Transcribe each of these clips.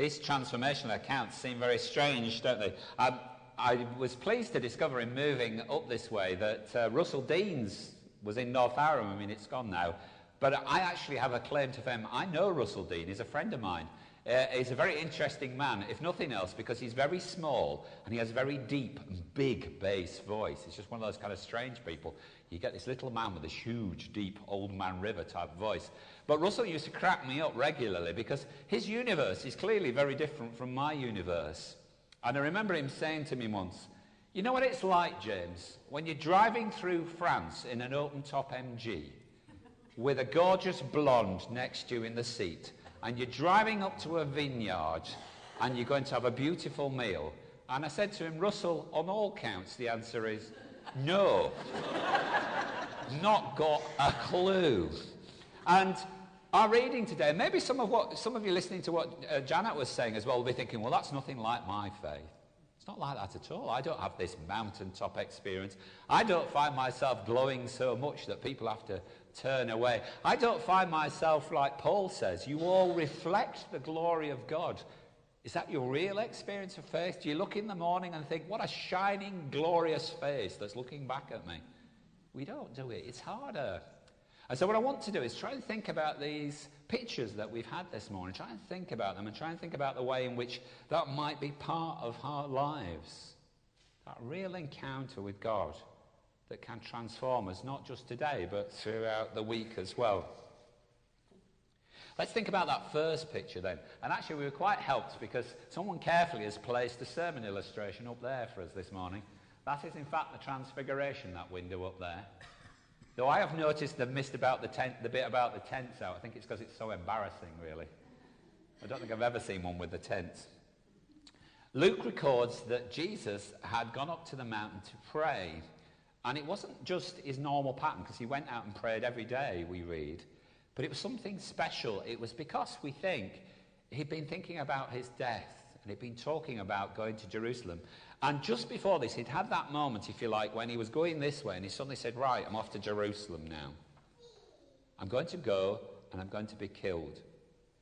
These transformational accounts seem very strange, don't they? I was pleased to discover in moving up this way that Russell Deans was in North Arran. I mean, it's gone now. But I actually have a claim to fame. I know Russell Dean. He's a friend of mine. He's a very interesting man, if nothing else, because he's very small and he has a very deep and big bass voice. He's just one of those kind of strange people. You get this little man with this huge, deep, old man river type voice. But Russell used to crack me up regularly because his universe is clearly very different from my universe. And I remember him saying to me once, "You know what it's like, James, when you're driving through France in an open-top MG with a gorgeous blonde next to you in the seat, and you're driving up to a vineyard and you're going to have a beautiful meal." And I said to him, "Russell, on all counts, the answer is no." Not got a clue. And our reading today, maybe some of you listening to what Janet was saying as well will be thinking, well, that's nothing like my faith. It's not like that at all. I don't have this mountaintop experience. I don't find myself glowing so much that people have to turn away. I don't find myself, like Paul says, you all reflect the glory of God. Is that your real experience of faith? Do you look in the morning and think, what a shining, glorious face that's looking back at me? We don't do it. It's harder. And so what I want to do is try and think about these pictures that we've had this morning. Try and think about them and try and think about the way in which that might be part of our lives. That real encounter with God that can transform us, not just today, but throughout the week as well. Let's think about that first picture then. And actually we were quite helped because someone carefully has placed a sermon illustration up there for us this morning. That is in fact the Transfiguration, that window up there. Though I have noticed they've missed about the bit about the tents out. I think it's because it's so embarrassing, really. I don't think I've ever seen one with the tents. Luke records that Jesus had gone up to the mountain to pray. And it wasn't just his normal pattern, because he went out and prayed every day, we read. But it was something special. It was because we think he'd been thinking about his death. And he'd been talking about going to Jerusalem. And just before this, he'd had that moment, if you like, when he was going this way. And he suddenly said, right, I'm off to Jerusalem now. I'm going to go and I'm going to be killed.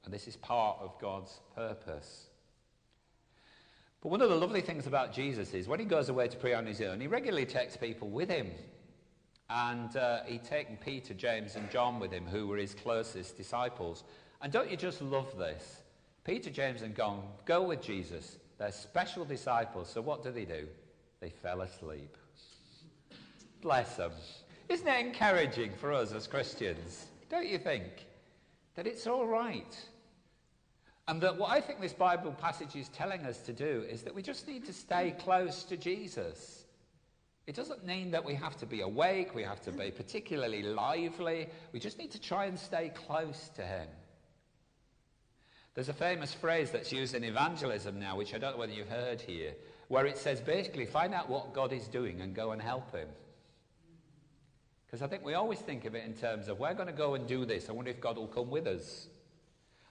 And this is part of God's purpose. But one of the lovely things about Jesus is when he goes away to pray on his own, he regularly takes people with him. And he'd taken Peter, James and John with him, who were his closest disciples. And don't you just love this? Peter, James and John go with Jesus. They're special disciples. So what do? They fell asleep. Bless them. Isn't it encouraging for us as Christians? Don't you think? That it's all right. And that what I think this Bible passage is telling us to do is that we just need to stay close to Jesus. It doesn't mean that we have to be awake, we have to be particularly lively. We just need to try and stay close to him. There's a famous phrase that's used in evangelism now, which I don't know whether you've heard here, where it says basically find out what God is doing and go and help him. Because I think we always think of it in terms of we're going to go and do this. I wonder if God will come with us.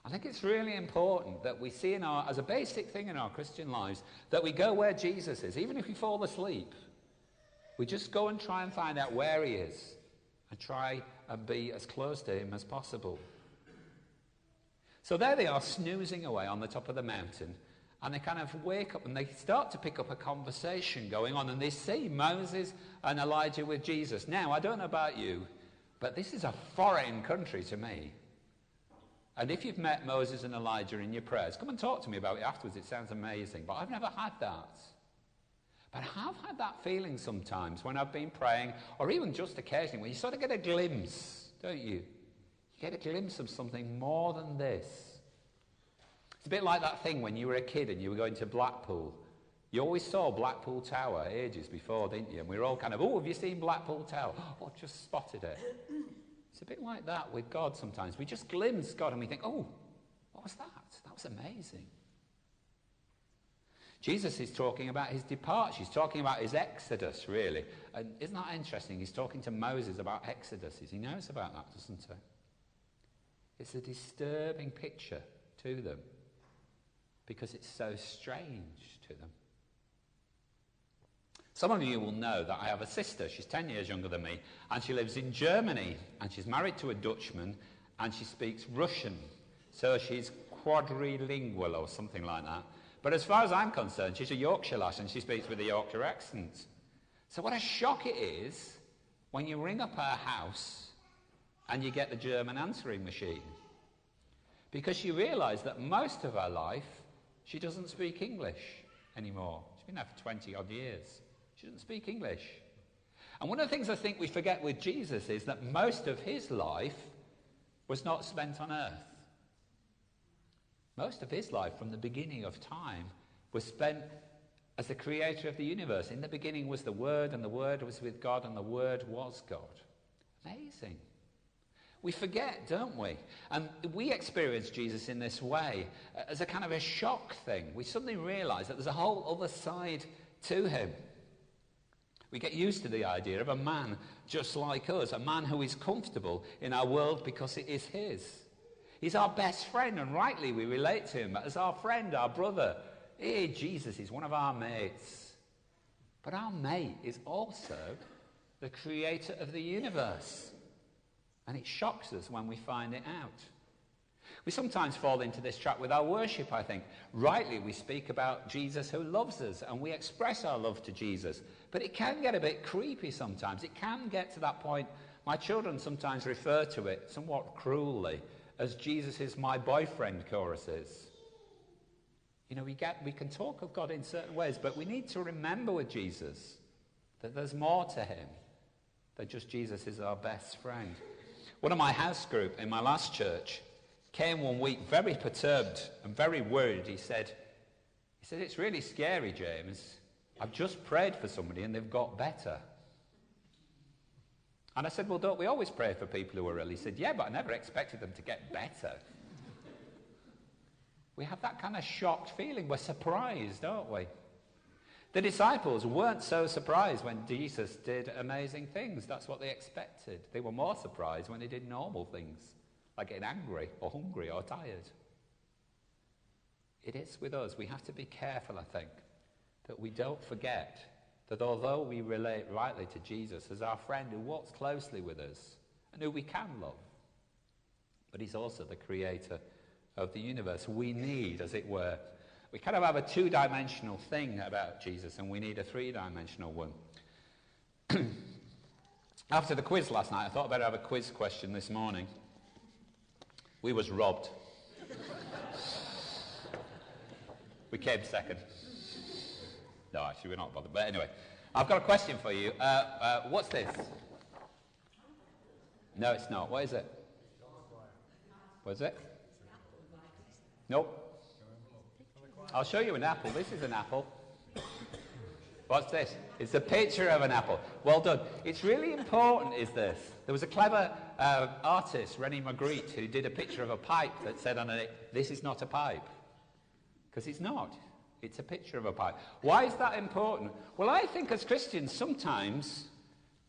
I think it's really important that we see as a basic thing in our Christian lives, that we go where Jesus is, even if we fall asleep. We just go and try and find out where he is and try and be as close to him as possible. So there they are, snoozing away on the top of the mountain, and they kind of wake up and they start to pick up a conversation going on, and they see Moses and Elijah with Jesus. Now, I don't know about you, but this is a foreign country to me. And if you've met Moses and Elijah in your prayers, come and talk to me about it afterwards. It sounds amazing, but I've never had that. But I have had that feeling sometimes when I've been praying, or even just occasionally, when you sort of get a glimpse, don't you? You get a glimpse of something more than this. It's a bit like that thing when you were a kid and you were going to Blackpool. You always saw Blackpool Tower ages before, didn't you? And we were all kind of, oh, have you seen Blackpool Tower? Oh, just spotted it. It's a bit like that with God sometimes. We just glimpse God and we think, oh, what was that? That was amazing. Jesus is talking about his departure. He's talking about his exodus, really. And isn't that interesting? He's talking to Moses about exoduses. He knows about that, doesn't he? It's a disturbing picture to them because it's so strange to them. Some of you will know that I have a sister. She's 10 years younger than me, and she lives in Germany, and she's married to a Dutchman, and she speaks Russian. So she's quadrilingual or something like that. But as far as I'm concerned, she's a Yorkshire lass and she speaks with a Yorkshire accent. So what a shock it is when you ring up her house and you get the German answering machine. Because you realise that most of her life, she doesn't speak English anymore. She's been there for 20-odd years. She doesn't speak English. And one of the things I think we forget with Jesus is that most of his life was not spent on earth. Most of his life from the beginning of time was spent as the creator of the universe. In the beginning was the Word, and the Word was with God, and the Word was God. Amazing. We forget, don't we? And we experience Jesus in this way, as a kind of a shock thing. We suddenly realise that there's a whole other side to him. We get used to the idea of a man just like us, a man who is comfortable in our world because it is his. He's our best friend, and rightly we relate to him as our friend, our brother. Hey, Jesus is one of our mates. But our mate is also the creator of the universe. And it shocks us when we find it out. We sometimes fall into this trap with our worship, I think. Rightly, we speak about Jesus who loves us, and we express our love to Jesus. But it can get a bit creepy sometimes. It can get to that point. My children sometimes refer to it, somewhat cruelly, as Jesus is my boyfriend choruses. You know, we can talk of God in certain ways, but we need to remember with Jesus that there's more to him than just Jesus is our best friend. One of my house group in my last church came one week very perturbed and very worried. He said, it's really scary, James. I've just prayed for somebody and they've got better. And I said, well, don't we always pray for people who are ill? He said, yeah, but I never expected them to get better. We have that kind of shocked feeling. We're surprised, aren't we? The disciples weren't so surprised when Jesus did amazing things. That's what they expected. They were more surprised when he did normal things, like getting angry or hungry or tired. It is with us. We have to be careful, I think, that we don't forget that although we relate rightly to Jesus as our friend who walks closely with us and who we can love, but he's also the creator of the universe. We need, as it were, we kind of have a two-dimensional thing about Jesus, and we need a three-dimensional one. After the quiz last night, I thought I'd better have a quiz question this morning. We was robbed. We came second. No, actually, we're not bothered. But anyway, I've got a question for you. What's this? No, it's not. What is it? What is it? Nope. I'll show you an apple. This is an apple. What's this? It's a picture of an apple. Well done. It's really important, is this. There was a clever artist, René Magritte, who did a picture of a pipe that said on it, this is not a pipe. Because it's not. It's a picture of a pipe. Why is that important? Well, I think as Christians, sometimes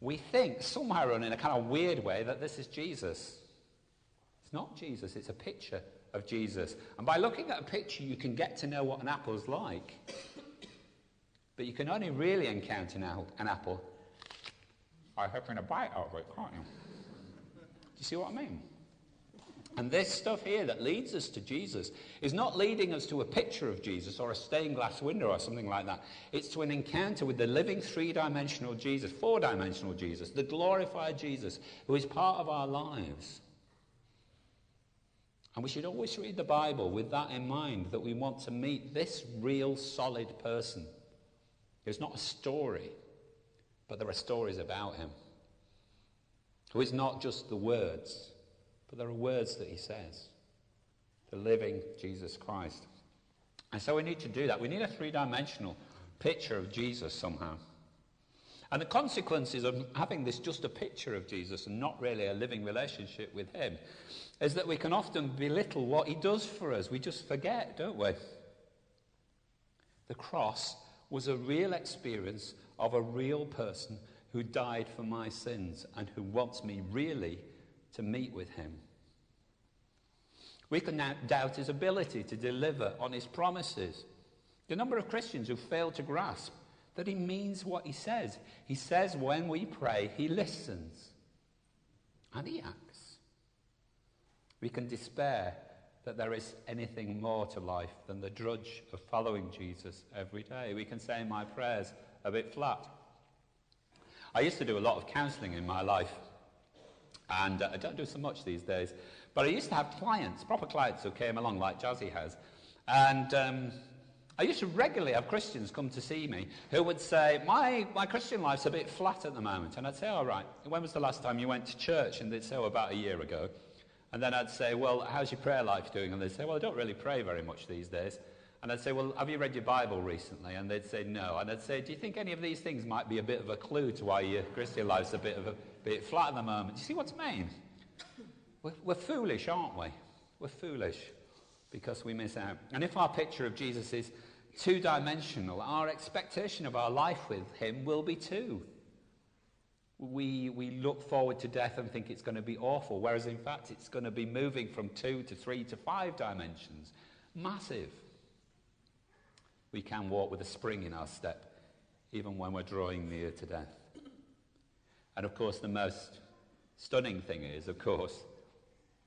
we think, somehow in a kind of weird way, that this is Jesus. It's not Jesus. It's a picture of Jesus. And by looking at a picture, you can get to know what an apple's like. But you can only really encounter an apple by having a bite out of it, can't you? Do you see what I mean? And this stuff here that leads us to Jesus is not leading us to a picture of Jesus or a stained glass window or something like that. It's to an encounter with the living three-dimensional Jesus, four-dimensional Jesus, the glorified Jesus, who is part of our lives. And we should always read the Bible with that in mind, that we want to meet this real solid person. There's not a story, but there are stories about him. Who is not just the words, but there are words that he says. The living Jesus Christ. And so we need to do that. We need a three-dimensional picture of Jesus somehow. And the consequences of having this just a picture of Jesus and not really a living relationship with him is that we can often belittle what he does for us. We just forget, don't we? The cross was a real experience of a real person who died for my sins and who wants me really to meet with him. We can now doubt his ability to deliver on his promises. The number of Christians who fail to grasp that he means what he says. He says when we pray, he listens and he acts. We can despair that there is anything more to life than the drudge of following Jesus every day. We can say my prayers a bit flat. I used to do a lot of counselling in my life, and I don't do so much these days, but I used to have clients, proper clients who came along like Jazzy has, and I used to regularly have Christians come to see me who would say, my Christian life's a bit flat at the moment. And I'd say, all right, when was the last time you went to church? And they'd say, oh, about a year ago. And then I'd say, well, how's your prayer life doing? And they'd say, well, I don't really pray very much these days. And I'd say, well, have you read your Bible recently? And they'd say, no. And I'd say, do you think any of these things might be a bit of a clue to why your Christian life's a bit flat at the moment? Do you see what I mean? We're foolish, aren't we? We're foolish because we miss out. And if our picture of Jesus is two-dimensional, our expectation of our life with him will be too. We look forward to death and think it's going to be awful, whereas in fact it's going to be moving from 2 to 3 to 5 dimensions. Massive. We can walk with a spring in our step, even when we're drawing near to death. And of course the most stunning thing is, of course,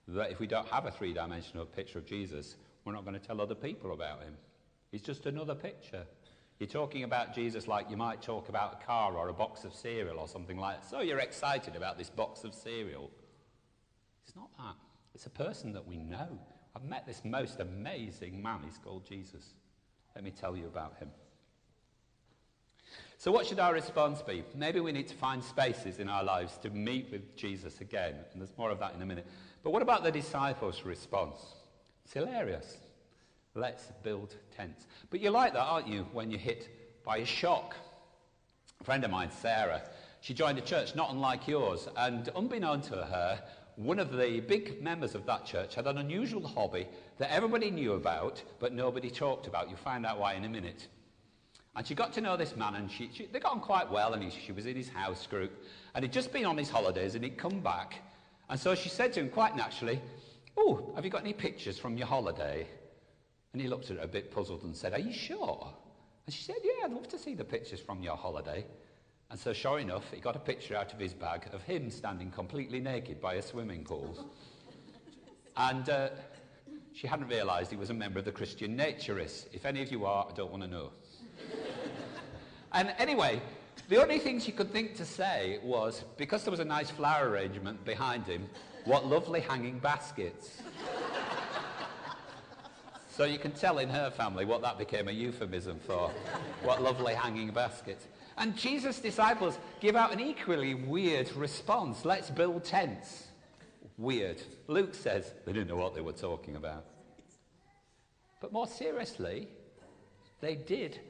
that if we don't have a three-dimensional picture of Jesus, we're not going to tell other people about him. He's just another picture. You're talking about Jesus like you might talk about a car or a box of cereal or something like that. So you're excited about this box of cereal. It's not that. It's a person that we know. I've met this most amazing man. He's called Jesus. Let me tell you about him. So what should our response be? Maybe we need to find spaces in our lives to meet with Jesus again. And there's more of that in a minute. But what about the disciples' response? It's hilarious. Let's build tents. But you're like that, aren't you, when you're hit by a shock? A friend of mine, Sarah, she joined a church not unlike yours, and unbeknown to her, one of the big members of that church had an unusual hobby that everybody knew about, but nobody talked about. You'll find out why in a minute. And she got to know this man, and they got on quite well, and she was in his house group, and he'd just been on his holidays, and he'd come back. And so she said to him quite naturally, "Oh, have you got any pictures from your holiday?" And he looked at her a bit puzzled and said, "Are you sure?" And she said, "Yeah, I'd love to see the pictures from your holiday." And so sure enough, he got a picture out of his bag of him standing completely naked by a swimming pool. And she hadn't realised he was a member of the Christian Naturists. If any of you are, I don't want to know. And anyway, the only thing she could think to say was, because there was a nice flower arrangement behind him, "What lovely hanging baskets." So you can tell in her family what that became a euphemism for. What lovely hanging baskets. And Jesus' disciples give out an equally weird response. Let's build tents. Weird. Luke says they didn't know what they were talking about. But more seriously, they did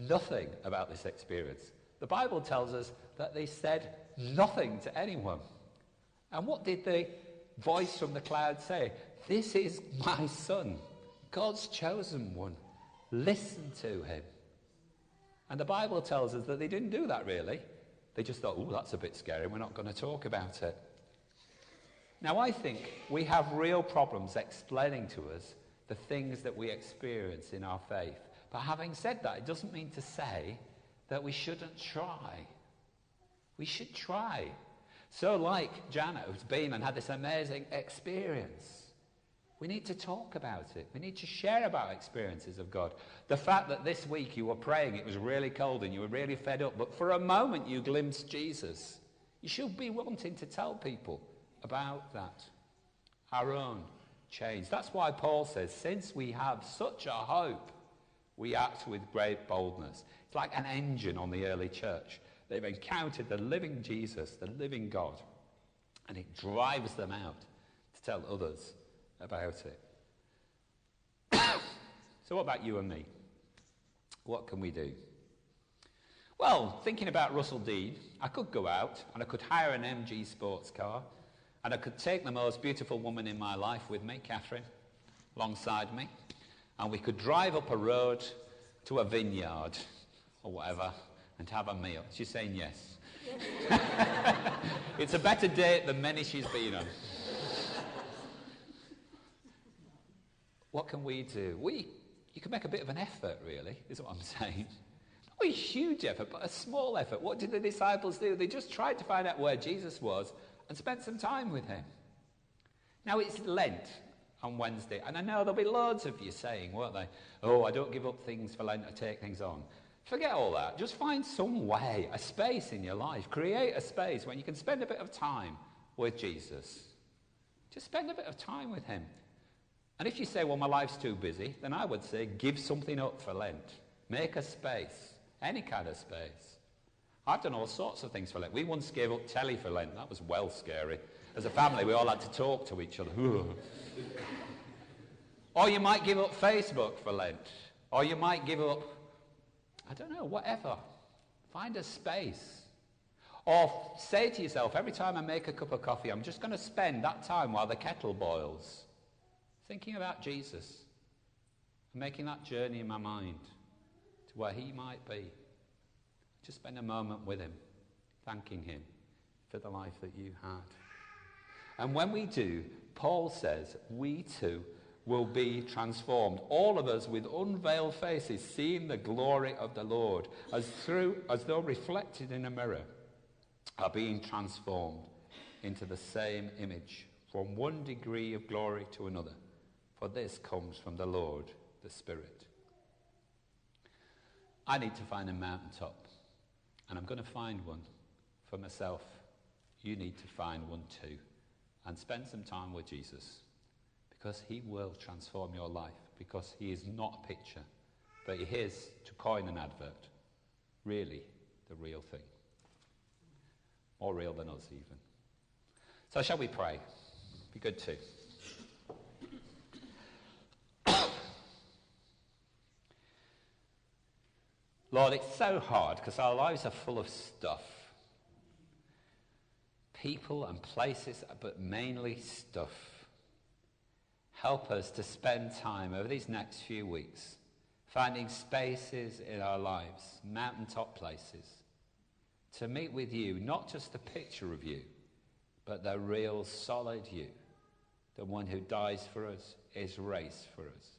nothing about this experience. The Bible tells us that they said nothing to anyone. And what did the voice from the cloud say? "This is my son, God's chosen one. Listen to him." And the Bible tells us that they didn't do that really. They just thought, "Oh, that's a bit scary. We're not going to talk about it." Now, I think we have real problems explaining to us the things that we experience in our faith. But having said that, it doesn't mean to say that we shouldn't try. We should try. So like Janet, who's been and had this amazing experience, we need to talk about it. We need to share about experiences of God. The fact that this week you were praying, it was really cold and you were really fed up, but for a moment you glimpsed Jesus. You should be wanting to tell people about that. Our own change. That's why Paul says, since we have such a hope, we act with great boldness. It's like an engine on the early church. They've encountered the living Jesus, the living God, and it drives them out to tell others about it. So what about you and me? What can we do? Well, thinking about Russell Dean, I could go out and I could hire an MG sports car and I could take the most beautiful woman in my life with me, Catherine, alongside me, and we could drive up a road to a vineyard or whatever and have a meal. She's saying yes. It's a better date than many she's been on. What can we do? You can make a bit of an effort, really, is what I'm saying. Not a huge effort, but a small effort. What did the disciples do? They just tried to find out where Jesus was and spent some time with him. Now, it's Lent. on Wednesday. And I know there'll be loads of you saying, won't they, oh, I don't give up things for Lent, I take things on. Forget all that. Just find some way, a space in your life. Create a space when you can spend a bit of time with Jesus. Just spend a bit of time with him. And if you say, well, my life's too busy, then I would say give something up for Lent. Make a space, any kind of space. I've done all sorts of things for Lent. We once gave up telly for Lent. That was well scary. As a family, we all had to talk to each other. Or you might give up Facebook for Lent. Or you might give up, I don't know, whatever. Find a space. Or say to yourself, every time I make a cup of coffee, I'm just going to spend that time while the kettle boils thinking about Jesus and making that journey in my mind to where he might be. Just spend a moment with him, thanking him for the life that you had. And when we do, Paul says, we too will be transformed. All of us with unveiled faces, seeing the glory of the Lord, as though reflected in a mirror, are being transformed into the same image, from one degree of glory to another. For this comes from the Lord, the Spirit. I need to find a mountaintop, and I'm going to find one for myself. You need to find one too, and spend some time with Jesus, because he will transform your life, because he is not a picture, but he is, to coin an advert, really the real thing. More real than us even. So shall we pray? Be good too. Lord, it's so hard because our lives are full of stuff. People and places, but mainly stuff. Help us to spend time over these next few weeks finding spaces in our lives, mountaintop places, to meet with you, not just a picture of you, but the real solid you, the one who dies for us, is raised for us.